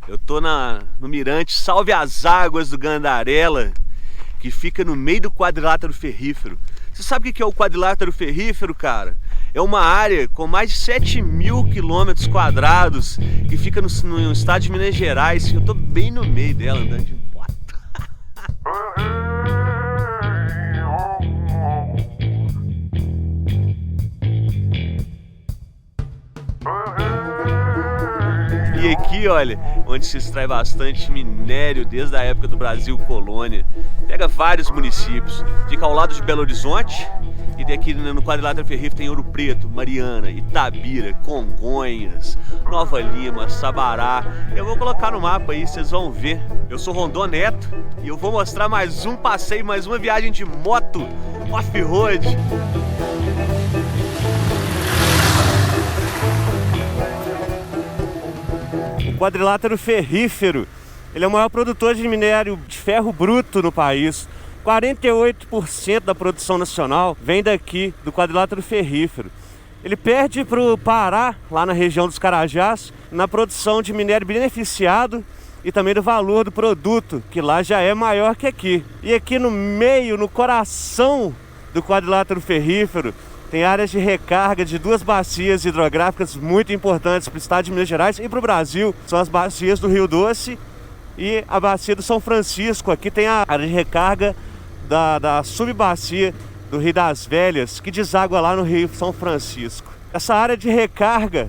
Eu tô no mirante Salve as Águas do Gandarela, que fica no meio do quadrilátero ferrífero. Você sabe o que é o quadrilátero ferrífero, cara? É uma área com mais de 7.000 quilômetros quadrados que fica no estado de Minas Gerais. Eu tô bem no meio dela, andando de moto. E aqui, olha, onde se extrai bastante minério desde a época do Brasil colônia. Pega vários municípios. Fica ao lado de Belo Horizonte. E daqui no quadrilátero ferrífero tem Ouro Preto, Mariana, Itabira, Congonhas, Nova Lima, Sabará. Eu vou colocar no mapa aí, vocês vão ver. Eu sou Rondon Neto e eu vou mostrar mais um passeio, mais uma viagem de moto off-road. O quadrilátero ferrífero, ele é o maior produtor de minério de ferro bruto no país. 48% da produção nacional vem daqui, do quadrilátero ferrífero. Ele perde para o Pará, lá na região dos Carajás, na produção de minério beneficiado e também do valor do produto, que lá já é maior que aqui. E aqui no meio, no coração do quadrilátero ferrífero, tem áreas de recarga de duas bacias hidrográficas muito importantes para o estado de Minas Gerais e para o Brasil. São as bacias do Rio Doce e a bacia do São Francisco. Aqui tem a área de recarga da subbacia do Rio das Velhas, que deságua lá no Rio São Francisco. Essa área de recarga,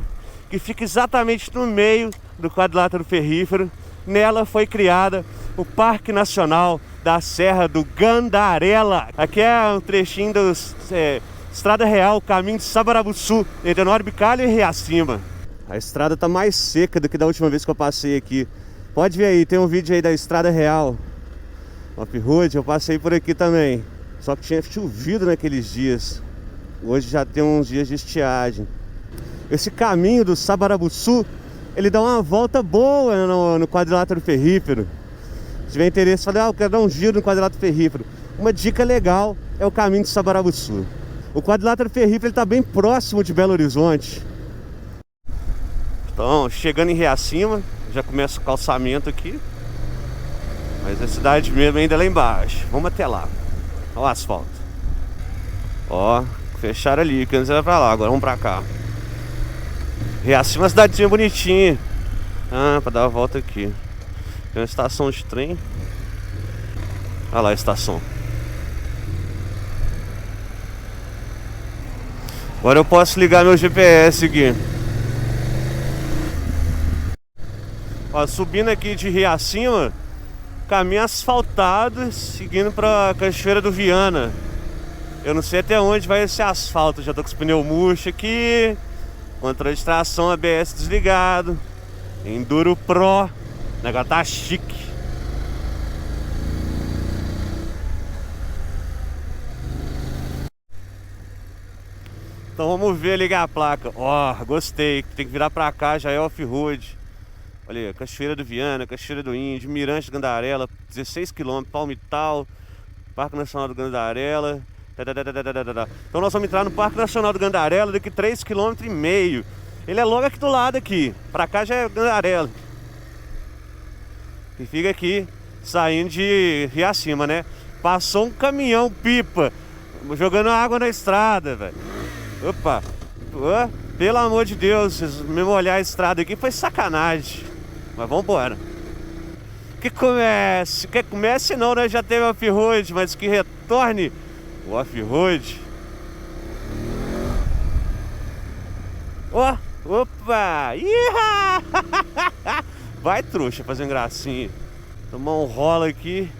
que fica exatamente no meio do quadrilátero ferrífero, nela foi criada o Parque Nacional da Serra do Gandarela. Aqui é um trechinho dos... Estrada Real, caminho de Sabarabuçu, entre Norubicalho e Riacima. A estrada tá mais seca do que da última vez que eu passei aqui. Pode ver aí, tem um vídeo aí da Estrada Real off-road, eu passei por aqui também. Só que tinha chovido naqueles dias. Hoje já tem uns dias de estiagem. Esse caminho do Sabarabuçu, ele dá uma volta boa no quadrilátero ferrífero. Se tiver interesse, falei, eu quero dar um giro no quadrilátero ferrífero. Uma dica legal é o caminho de Sabarabuçu. O quadrilátero ferrífero está bem próximo de Belo Horizonte. Então, chegando em Riacima, já começa o calçamento aqui. Mas a cidade mesmo ainda é lá embaixo. Vamos até lá. Olha o asfalto. Ó, fecharam ali, que antes era pra lá, agora vamos pra cá. Riacima é uma cidadezinha bonitinha. Ah, pra dar a volta aqui. Tem uma estação de trem. Olha lá a estação. Agora eu posso ligar meu GPS aqui. Ó, subindo aqui de Riacima, caminho asfaltado, seguindo pra Cachoeira do Viana. Eu não sei até onde vai esse asfalto. Já tô com os pneus murchos aqui. Controle de tração ABS desligado. Enduro Pro. O negócio tá chique. Então vamos ver, ligar a placa. Ó, gostei. Tem que virar pra cá, já é off-road. Olha aí, Cachoeira do Viana, Cachoeira do Índio, Mirante do Gandarela, 16 km, Palmital, Parque Nacional do Gandarela. Então nós vamos entrar no Parque Nacional do Gandarela daqui 3,5 km. Ele é logo aqui do lado aqui. Pra cá já é Gandarela. E fica aqui, saindo de Riacima, né? Passou um caminhão pipa, jogando água na estrada, velho. Opa! Oh, pelo amor de Deus, vocês me molhar a estrada aqui foi sacanagem. Mas vamos embora. Que comece não, né? Já teve off-road, mas que retorne o off-road. Ó, opa! Iha! Vai, trouxa, fazendo gracinha. Tomar um rola aqui.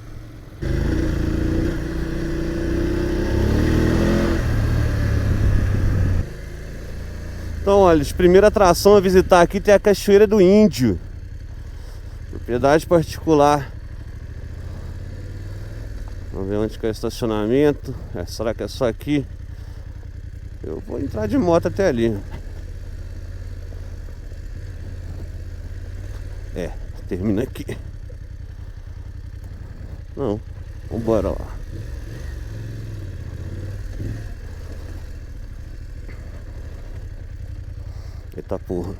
Então, olha, de primeira atração a visitar aqui tem a Cachoeira do Índio. Propriedade particular. Vamos ver onde que é o estacionamento. Será que é só aqui? Eu vou entrar de moto até ali. É, termina aqui. Não, vambora lá. Eita porra.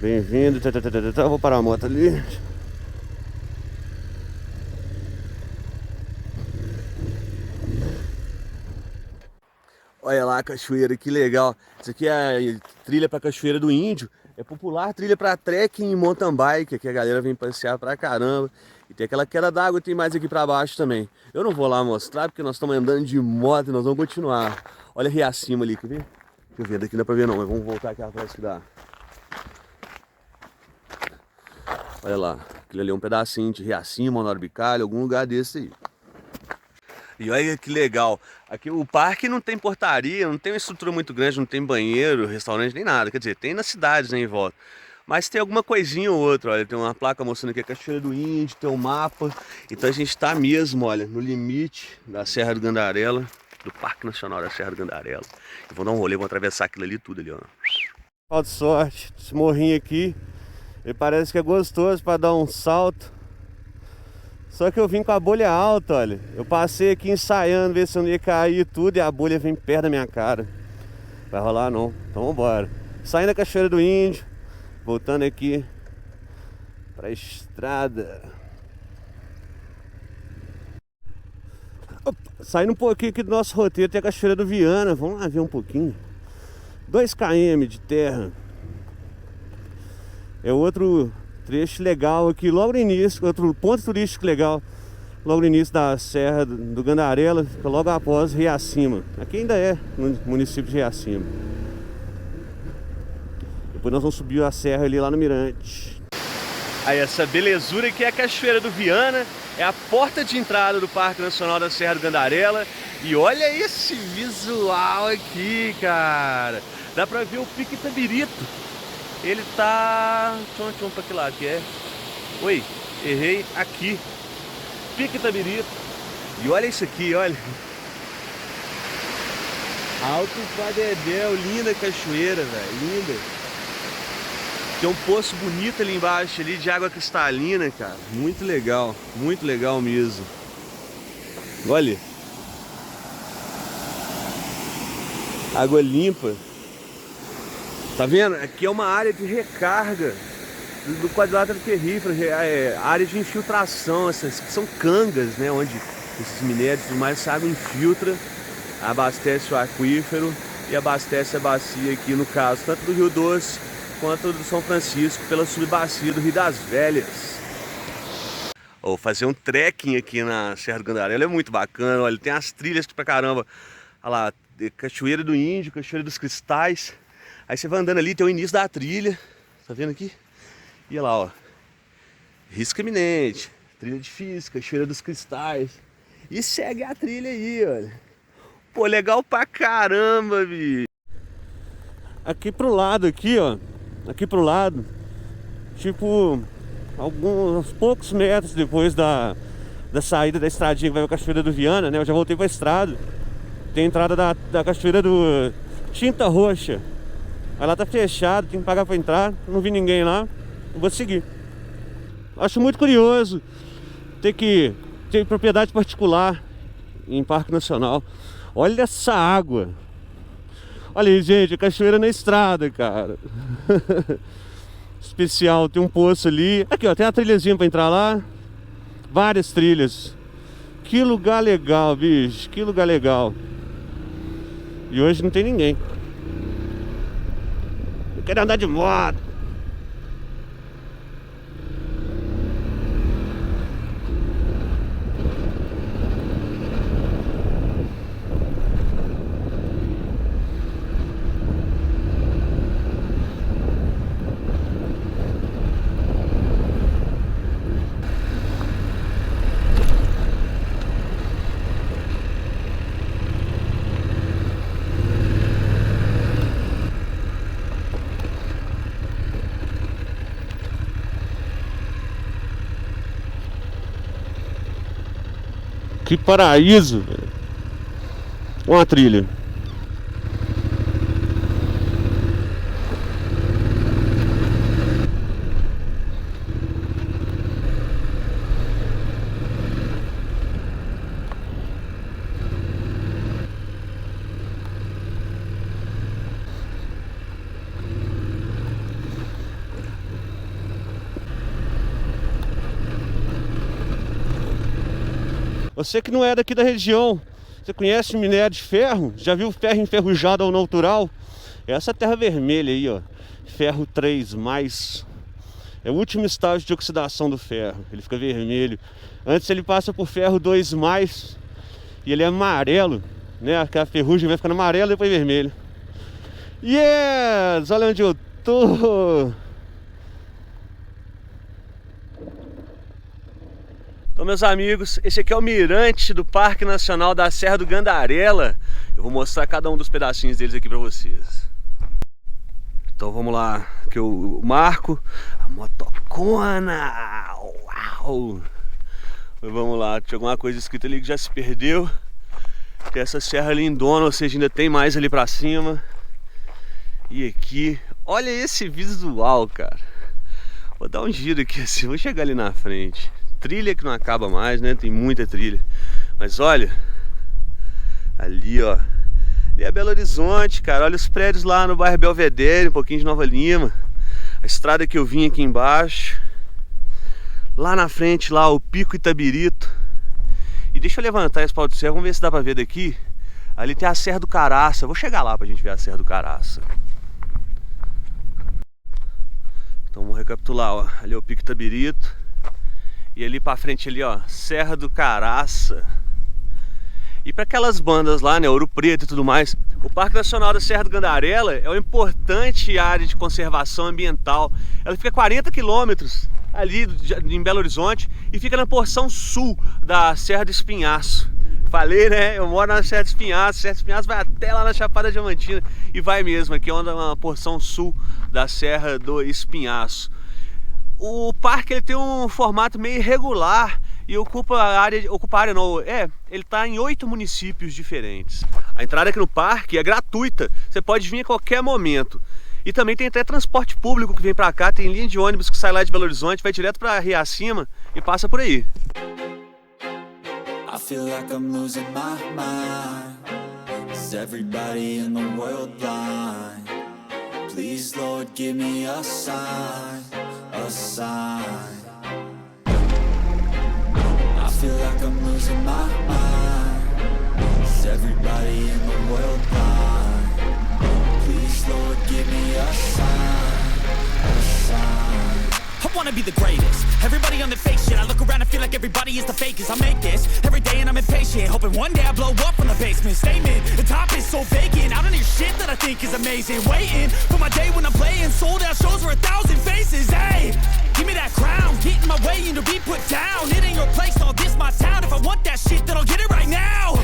Bem-vindo. Vou parar a moto ali. Olha lá a cachoeira, que legal. Isso aqui é a trilha para Cachoeira do Índio. É popular trilha para trekking e mountain bike, que a galera vem passear pra caramba. E tem aquela queda d'água, tem mais aqui para baixo também. Eu não vou lá mostrar porque nós estamos andando de moto e nós vamos continuar. Olha Riacima ali, quer ver? Deixa eu ver, daqui não dá pra ver não, mas vamos voltar aqui atrás que dá. Olha lá, aquilo ali é um pedacinho de Riacima, Honório Bicalho, algum lugar desse aí. E olha que legal, aqui o parque não tem portaria, não tem uma estrutura muito grande, não tem banheiro, restaurante, nem nada. Quer dizer, tem nas cidades, né, em volta. Mas tem alguma coisinha ou outra, olha, tem uma placa mostrando aqui a Cachoeira do Índio, tem um mapa. Então a gente tá mesmo, olha, no limite da Serra do Gandarela, do Parque Nacional da Serra do Gandarela. Eu vou dar um rolê, vou atravessar aquilo ali tudo ali, ó. Falta de sorte, esse morrinho aqui, ele parece que é gostoso para dar um salto. Só que eu vim com a bolha alta, olha. Eu passei aqui ensaiando, ver se eu não ia cair tudo e a bolha vem perto da minha cara. Vai rolar não, então vambora. Saindo da Cachoeira do Índio, voltando aqui pra estrada. Opa, saindo um pouquinho aqui do nosso roteiro, tem a Cachoeira do Viana. Vamos lá ver um pouquinho. 2 km de terra. É outro trecho legal aqui, logo no início, outro ponto turístico legal, logo no início da Serra do Gandarela, logo após Riacima. Aqui ainda é no município de Riacima. Depois nós vamos subir a serra ali lá no Mirante. Aí essa belezura aqui é a Cachoeira do Viana, é a porta de entrada do Parque Nacional da Serra do Gandarela. E olha esse visual aqui, cara. Dá pra ver o Pico Itabirito. Ele tá... Deixa eu pra que lado que é? Oi, errei aqui. Pico Itabirito. E olha isso aqui, olha. Alto Padedel, linda cachoeira, velho, linda. Tem um poço bonito ali embaixo, ali, de água cristalina, cara. Muito legal mesmo. Olha. Água limpa. Tá vendo? Aqui é uma área de recarga do quadrilátero ferrífero, área de infiltração, essas que são cangas, né? Onde esses minérios e tudo mais, essa água infiltra, abastece o aquífero e abastece a bacia aqui, no caso, tanto do Rio Doce quanto do São Francisco, pela subbacia do Rio das Velhas. Vou fazer um trekking aqui na Serra do Gandarela, é muito bacana, olha, tem as trilhas pra caramba. Olha lá, Cachoeira do Índio, Cachoeira dos Cristais. Aí você vai andando ali, tem o início da trilha, tá vendo aqui? E olha lá, ó, risco eminente, trilha difícil, Cachoeira dos Cristais. E segue a trilha aí, olha. Pô, legal pra caramba, bicho. Aqui pro lado, aqui, ó, aqui pro lado, tipo, alguns poucos metros depois da saída da estradinha que vai pra Cachoeira do Viana, né? Eu já voltei pra estrada. Tem a entrada da Cachoeira do Tinta Roxa. Aí lá tá fechado, tem que pagar pra entrar. Não vi ninguém lá, eu vou seguir. Acho muito curioso ter propriedade particular em Parque Nacional. Olha essa água. Olha aí, gente, a cachoeira na estrada, cara. Especial, tem um poço ali. Aqui, ó, tem uma trilhazinha pra entrar lá. Várias trilhas. Que lugar legal, bicho, que lugar legal. E hoje não tem ninguém. Eu quero andar de moto. Que paraíso, velho. Uma trilha. Você que não é daqui da região, você conhece minério de ferro? Já viu ferro enferrujado ao natural? Essa terra vermelha aí, ó, ferro 3+, é o último estágio de oxidação do ferro, ele fica vermelho. Antes ele passa por ferro 2+, e ele é amarelo, né? Aquela ferrugem vai ficando amarela e depois vermelho. Yes! Olha onde eu tô! Então, meus amigos, esse aqui é o mirante do Parque Nacional da Serra do Gandarela. Eu vou mostrar cada um dos pedacinhos deles aqui pra vocês. Então vamos lá, que eu marco a motocona. Uau! Vamos lá, tinha alguma coisa escrita ali que já se perdeu. Tem essa serra lindona, ou seja, ainda tem mais ali pra cima. E aqui, olha esse visual, cara. Vou dar um giro aqui assim, vou chegar ali na frente. Trilha que não acaba mais, né? Tem muita trilha. Mas olha, ali ó, ali é Belo Horizonte, cara. Olha os prédios lá no bairro Belvedere, um pouquinho de Nova Lima. A estrada que eu vim aqui embaixo. Lá na frente, lá o Pico Itabirito. E deixa eu levantar esse pau do céu, vamos ver se dá pra ver daqui. Ali tem a Serra do Caraça. Vou chegar lá pra gente ver a Serra do Caraça. Então vamos recapitular, ó. Ali é o Pico Itabirito. E ali pra frente ali, ó, Serra do Caraça. E para aquelas bandas lá, né, Ouro Preto e tudo mais, o Parque Nacional da Serra do Gandarela é uma importante área de conservação ambiental. Ela fica a 40 quilômetros ali em Belo Horizonte e fica na porção sul da Serra do Espinhaço. Falei, né? Eu moro na Serra do Espinhaço. Serra do Espinhaço vai até lá na Chapada Diamantina e vai mesmo, aqui é uma porção sul da Serra do Espinhaço. O parque ele tem um formato meio irregular e ocupa a área não, ele está em 8 municípios diferentes. A entrada aqui no parque é gratuita, você pode vir a qualquer momento. E também tem até transporte público que vem para cá, tem linha de ônibus que sai lá de Belo Horizonte, vai direto para Riacima e passa por aí. I feel like I'm losing my mind. Is everybody in the world blind? Please, Lord, give me a sign. A sign. I feel like I'm losing my mind. Is everybody in the world blind? Please, Lord, give me a sign. A sign. I wanna be the greatest. Everybody on the fake shit. I look around and feel like everybody is the fakest. I make this every day and I'm impatient, hoping one day I blow up from the basement. Statement, the top is so vacant. I don't hear shit that I think is amazing. Waiting for my day when I'm playing sold out shows for 1,000 faces. Hey, give me that crown, get in my way and to be put down. It ain't your place, all this my town. If I want that shit, then I'll get it right now.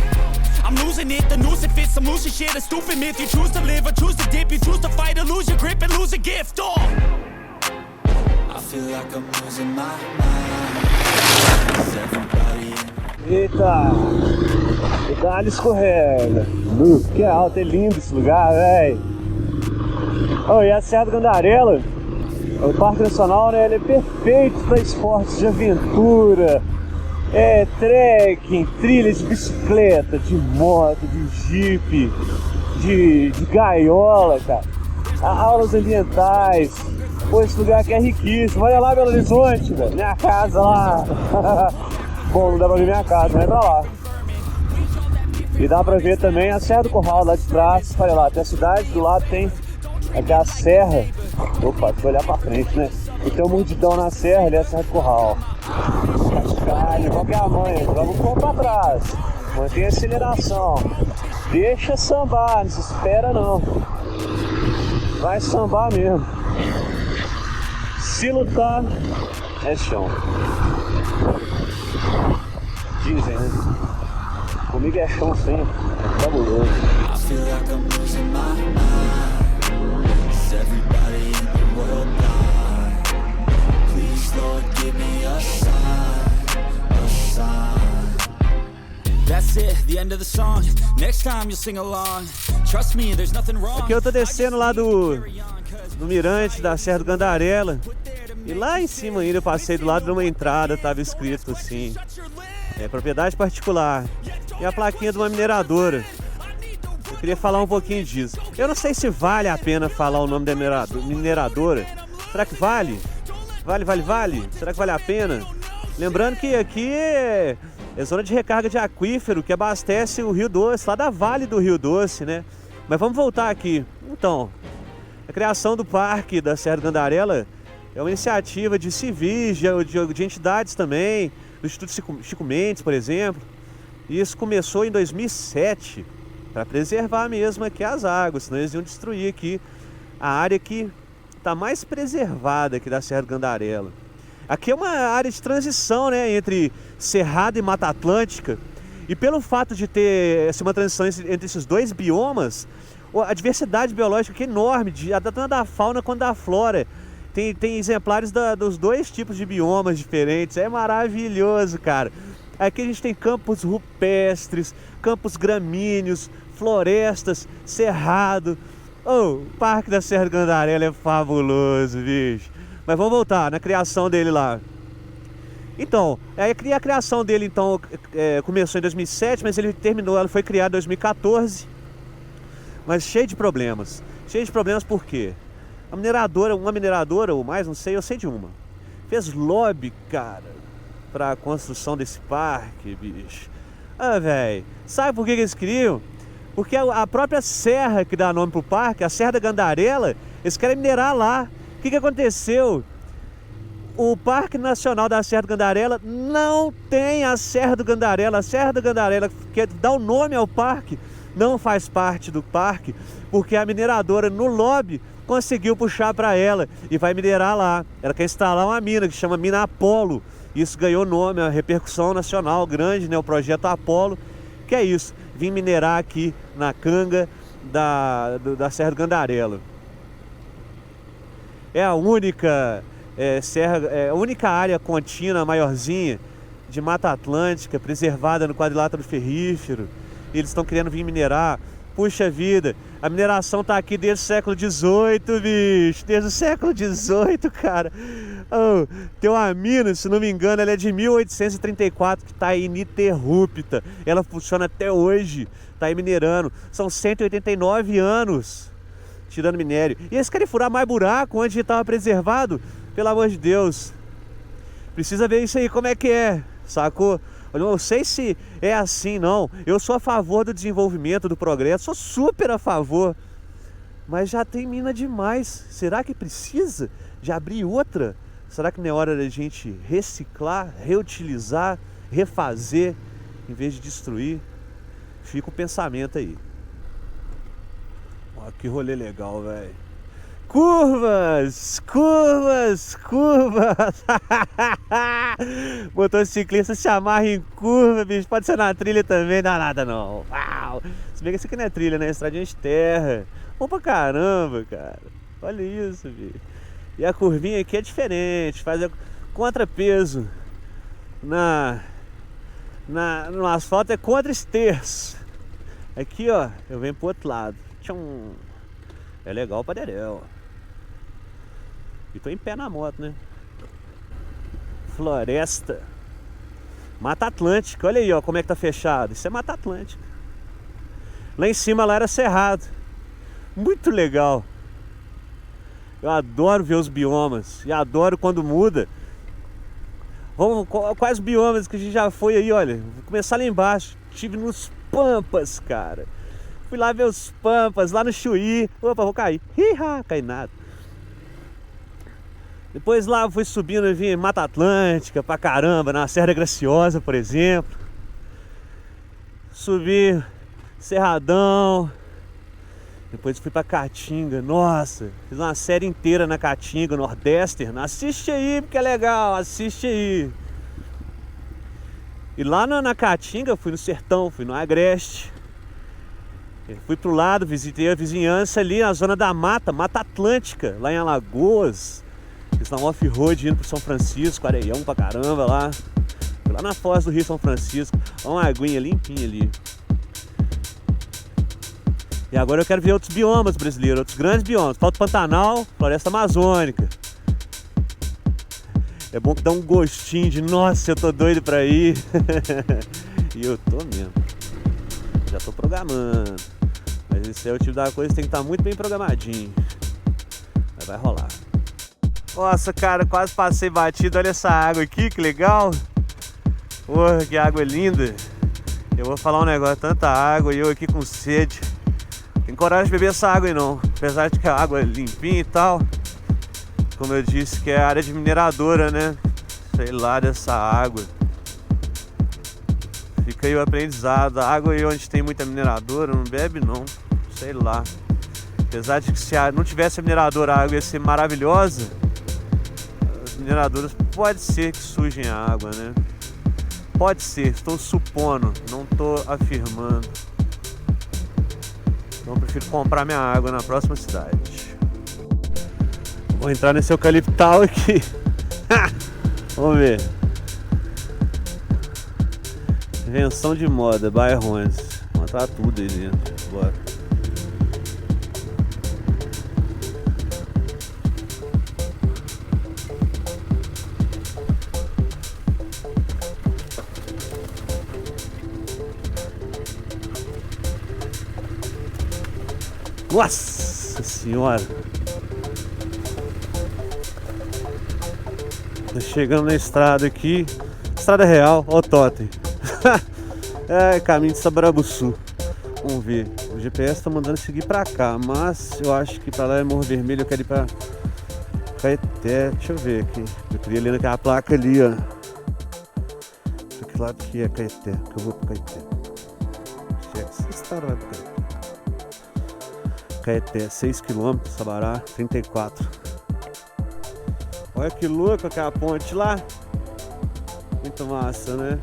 I'm losing it, the noose it fits. I'm losing shit, a stupid myth. You choose to live or choose to dip. You choose to fight or lose your grip and lose a gift. Oh, I feel like I'm losing my mind. Is everybody... Eita! Dá-lhe escorrega. Que alto, é lindo esse lugar, velho. Oh, e a Serra do Gandarela, o Parque Nacional, né, ele é perfeito para esportes de aventura. Trekking, trilha de bicicleta, de moto, de jipe, de gaiola, cara. Aulas ambientais. Pô, esse lugar aqui é riquíssimo. Olha lá, Belo Horizonte, velho. Minha casa lá. Bom, não dá pra ver minha casa, mas é pra lá. E dá pra ver também a Serra do Curral lá de trás. Olha lá, tem a cidade, do lado tem aqui a serra. Opa, deixa eu olhar pra frente, né? E tem um mundidão na serra, ali é a Serra do Curral. Cascalho, qual que é a mãe? Vamos pôr pra trás. Mantém a aceleração. Deixa sambar, não se espera não. Vai sambar mesmo. Se lutar, é chão. Dizem, né? Comigo é chão sempre. É fabuloso. Aqui eu tô descendo lá do mirante da Serra do Gandarela. E lá em cima ainda eu passei do lado de uma entrada, tava escrito assim, propriedade particular. E a plaquinha de uma mineradora. Eu queria falar um pouquinho disso. Eu não sei se vale a pena falar o nome da mineradora. Será que vale? Vale? Será que vale a pena? Lembrando que aqui É zona de recarga de aquífero que abastece o Rio Doce, lá da Vale do Rio Doce, né? Mas vamos voltar aqui. Então, a criação do Parque da Serra do Gandarela é uma iniciativa de civis, de entidades também, do Instituto Chico Mendes, por exemplo. E isso começou em 2007, para preservar mesmo aqui as águas, senão eles iam destruir aqui a área que está mais preservada aqui da Serra do Gandarela. Aqui é uma área de transição, né, entre Cerrado e Mata Atlântica. E pelo fato de ter uma transição entre esses dois biomas, a diversidade biológica aqui é enorme, tanto da fauna quanto da flora. Tem exemplares dos dois tipos de biomas diferentes. É maravilhoso, cara. Aqui a gente tem campos rupestres, campos gramíneos, florestas, cerrado. O Parque da Serra do Gandarela é fabuloso, bicho. Mas vamos voltar na criação dele lá. Então, a criação dele então começou em 2007, mas ela foi criada em 2014. Mas cheio de problemas. Cheio de problemas por quê? Uma mineradora ou mais, não sei, eu sei de uma. Fez lobby, cara, pra construção desse parque, bicho. Ah, velho, sabe por que eles queriam? Porque a própria serra que dá nome pro parque, a Serra da Gandarela, eles querem minerar lá. O que aconteceu? O Parque Nacional da Serra do Gandarela não tem a Serra do Gandarela. A Serra do Gandarela, que dá o nome ao parque, não faz parte do parque, porque a mineradora no lobby conseguiu puxar para ela e vai minerar lá. Ela quer instalar uma mina que chama Mina Apolo. Isso ganhou nome, a repercussão nacional grande, né? O projeto Apolo, que é isso, vim minerar aqui na canga da Serra do Gandarela. É a única a única área contínua maiorzinha de Mata Atlântica preservada no quadrilátero ferrífero. Eles estão querendo vir minerar. Puxa vida, a mineração tá aqui desde o século XVIII, bicho. Desde o século XVIII, cara. Tem uma mina, se não me engano, ela é de 1834, que tá ininterrupta. Ela funciona até hoje, tá aí minerando. São 189 anos tirando minério. E eles querem furar mais buraco onde estava preservado? Pelo amor de Deus. Precisa ver isso aí, como é que é, sacou? Eu não sei se é assim, não. Eu sou a favor do desenvolvimento, do progresso. Sou super a favor. Mas já tem mina demais. Será que precisa de abrir outra? Será que não é hora da gente reciclar, reutilizar, refazer, em vez de destruir? Fica o pensamento aí. Ó, que rolê legal, velho. Curvas, curvas, curvas. Motociclista se amarra em curva, bicho. Pode ser na trilha também, não dá nada não. Uau. Se bem que isso aqui não é trilha, né? É estradinha de terra. Bom pra caramba, cara. Olha isso, bicho. E a curvinha aqui é diferente. Faz contrapeso. No asfalto é contra-esterço. Aqui, ó, eu venho pro outro lado. Tchum. É legal pra dedéu. E tô em pé na moto, né? Floresta. Mata Atlântica. Olha aí, ó, como é que tá fechado. Isso é Mata Atlântica. Lá em cima lá era cerrado. Muito legal. Eu adoro ver os biomas. E adoro quando muda. Quais biomas que a gente já foi aí, olha. Vou começar lá embaixo. Estive nos Pampas, cara. Fui lá ver os Pampas, lá no Chuí. Opa, vou cair. Caí nada. Depois lá fui subindo e vim em Mata Atlântica pra caramba, na Serra Graciosa, por exemplo. Subi Cerradão. Depois fui pra Caatinga. Nossa, fiz uma série inteira na Caatinga, Nordestern. Assiste aí, porque é legal, assiste aí. E lá na Caatinga, fui no Sertão, fui no Agreste. Fui pro lado, visitei a vizinhança ali na zona da Mata Atlântica, lá em Alagoas. Fiz um off-road indo pro São Francisco, areião pra caramba lá. Fui lá na foz do Rio São Francisco. Olha uma aguinha limpinha ali. E agora eu quero ver outros biomas brasileiros, outros grandes biomas. Falta o Pantanal, Floresta Amazônica. É bom que dá um gostinho de, nossa, eu tô doido pra ir. E eu tô mesmo. Já tô programando. Mas esse é o tipo da coisa que tem que estar muito bem programadinho. Mas vai rolar. Nossa, cara, quase passei batido. Olha essa água aqui, que legal. Porra, que água linda. Eu vou falar um negócio, tanta água e eu aqui com sede. Tem coragem de beber essa água aí não. Apesar de que a água é limpinha e tal. Como eu disse, que é área de mineradora, né? Sei lá dessa água. Fica aí o aprendizado. A água aí onde tem muita mineradora, não bebe não. Sei lá. Apesar de que se não tivesse a mineradora, a água ia ser maravilhosa. As mineradoras pode ser que sujem a água, né? Pode ser, estou supondo, não estou afirmando. Então eu prefiro comprar minha água na próxima cidade. Vou entrar nesse eucaliptal aqui. Vamos ver. Invenção de moda, bairrões. Vou botar tudo aí dentro. Bora. Nossa senhora! Tô chegando na estrada aqui. Estrada real, ó o totem. É, caminho de Sabarabuçu. Vamos ver. O GPS tá mandando seguir pra cá, mas eu acho que pra lá é Morro Vermelho. Eu quero ir pra Caeté. Deixa eu ver aqui. Eu queria ler naquela placa ali, ó. Que lado que é Caeté? Que eu vou pra Caeté. Essa estrada vai pra Caeté. Caeté, 6 km, Sabará, 34. Olha que louco aquela ponte lá. Muito massa, né?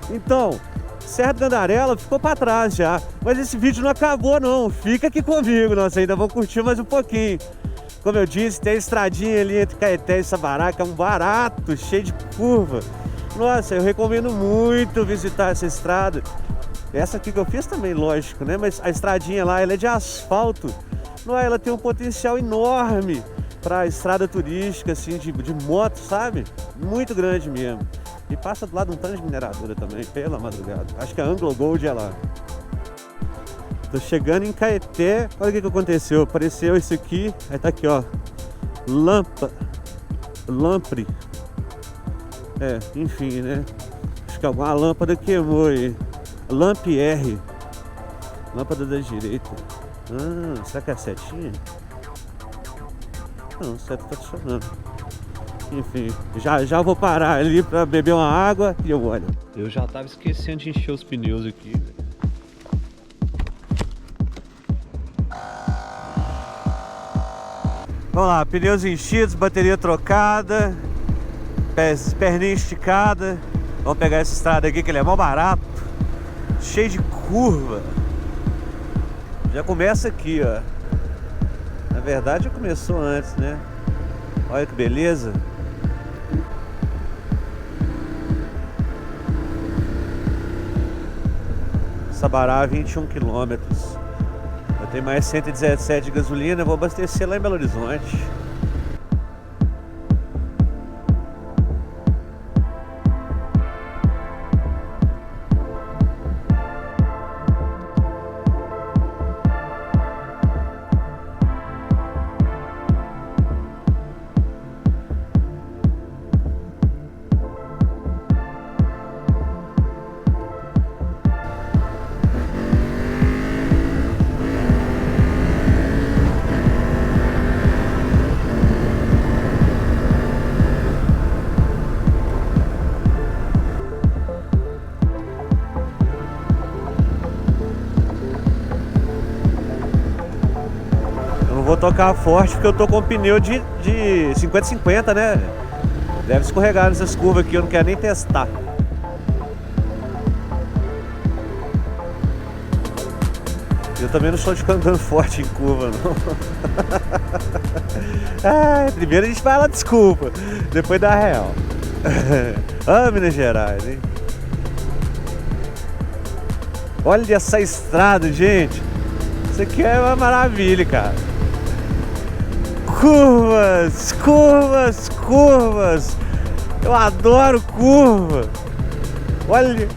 Então, Serra do Gandarela ficou pra trás já. Mas esse vídeo não acabou não. Fica aqui comigo, nós ainda vamos curtir mais um pouquinho. Como eu disse, tem a estradinha ali entre Caeté e Sabará, que é um barato, cheio de curva. Nossa, eu recomendo muito visitar essa estrada. Essa aqui que eu fiz também, lógico, né? Mas a estradinha lá, ela é de asfalto. Não é? Ela tem um potencial enorme para estrada turística, assim, de moto, sabe? Muito grande mesmo. E passa do lado de um tanto de mineradora também, pela madrugada. Acho que a Anglo Gold é lá. Tô chegando em Caeté. Olha o que aconteceu. Apareceu isso aqui. Aí tá aqui, ó. Lampre. É, enfim, né? Acho que alguma lâmpada queimou aí. Lampierre. Lâmpada da direita. Ah, será que é a setinha? Não, a seta tá funcionando. Enfim, já vou parar ali pra beber uma água e eu olho. Eu já tava esquecendo de encher os pneus aqui. Vamos lá, pneus enchidos, bateria trocada, perninha esticada. Vamos pegar essa estrada aqui que ele é mó barato, cheio de curva. Já começa aqui, ó. Na verdade já começou antes, né? Olha que beleza. Sabará, 21 km. Eu tenho mais 117 de gasolina, eu vou abastecer lá em Belo Horizonte. Vou tocar forte porque eu tô com um pneu de 50-50, né? Deve escorregar nessas curvas aqui, eu não quero nem testar. Eu também não sou de ficar andando forte em curva, não. Primeiro a gente vai lá, desculpa, depois dá real. Ah, Minas Gerais, hein? Olha essa estrada, gente. Isso aqui é uma maravilha, cara. Curvas, curvas, curvas. Eu adoro curva. Olha.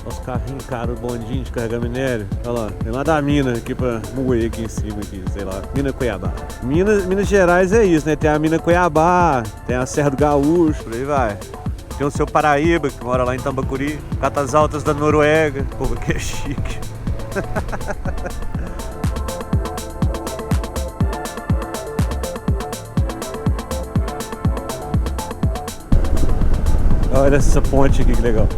Os Carrinho, cara, o bondinho de carregar minério. Olha lá, tem lá da mina aqui pra moer aqui em cima, aqui, sei lá. Mina Cuiabá. Minas Gerais é isso, né? Tem a mina Cuiabá, tem a Serra do Gaúcho, por aí vai. Tem o seu Paraíba, que mora lá em Tambacuri. Catas Altas da Noruega. O povo aqui é chique. Olha essa ponte aqui, que legal.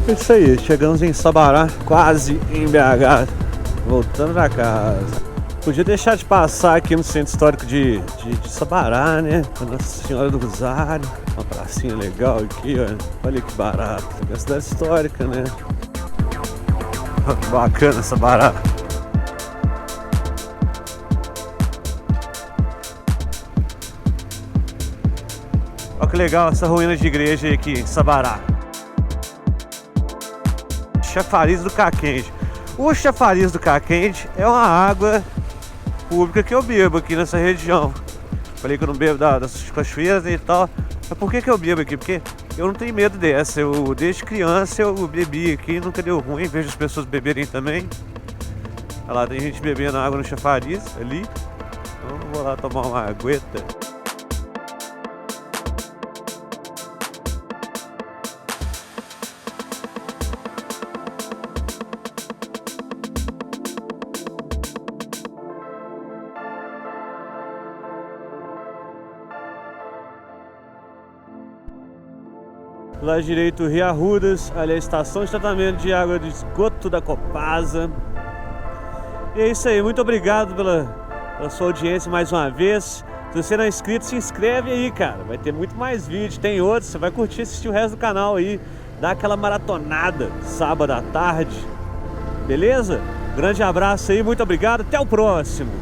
É isso aí, chegamos em Sabará, quase em BH, voltando pra casa. Podia deixar de passar aqui no centro histórico de Sabará, né? A Nossa Senhora do Rosário, uma pracinha legal aqui, ó. Olha que barato, é uma cidade histórica, né? Bacana Sabará. Olha que legal essa ruína de igreja aqui em Sabará. Chafariz do Caquende. O chafariz do Caquende é uma água pública que eu bebo aqui nessa região. Falei que eu não bebo das cachoeiras e tal. Mas por que eu bebo aqui? Porque eu não tenho medo dessa. Desde criança eu bebi aqui, nunca deu ruim. Vejo as pessoas beberem também. Olha lá, tem gente bebendo água no chafariz ali. Então eu vou lá tomar uma agueta. Lá direito, Rio Arrudas, ali a estação de tratamento de água de esgoto da Copasa. E é isso aí, muito obrigado pela sua audiência mais uma vez. Se você não é inscrito, se inscreve aí, cara. Vai ter muito mais vídeo, tem outros, você vai curtir assistir o resto do canal aí. Dá aquela maratonada sábado à tarde. Beleza? Grande abraço aí, muito obrigado, até o próximo.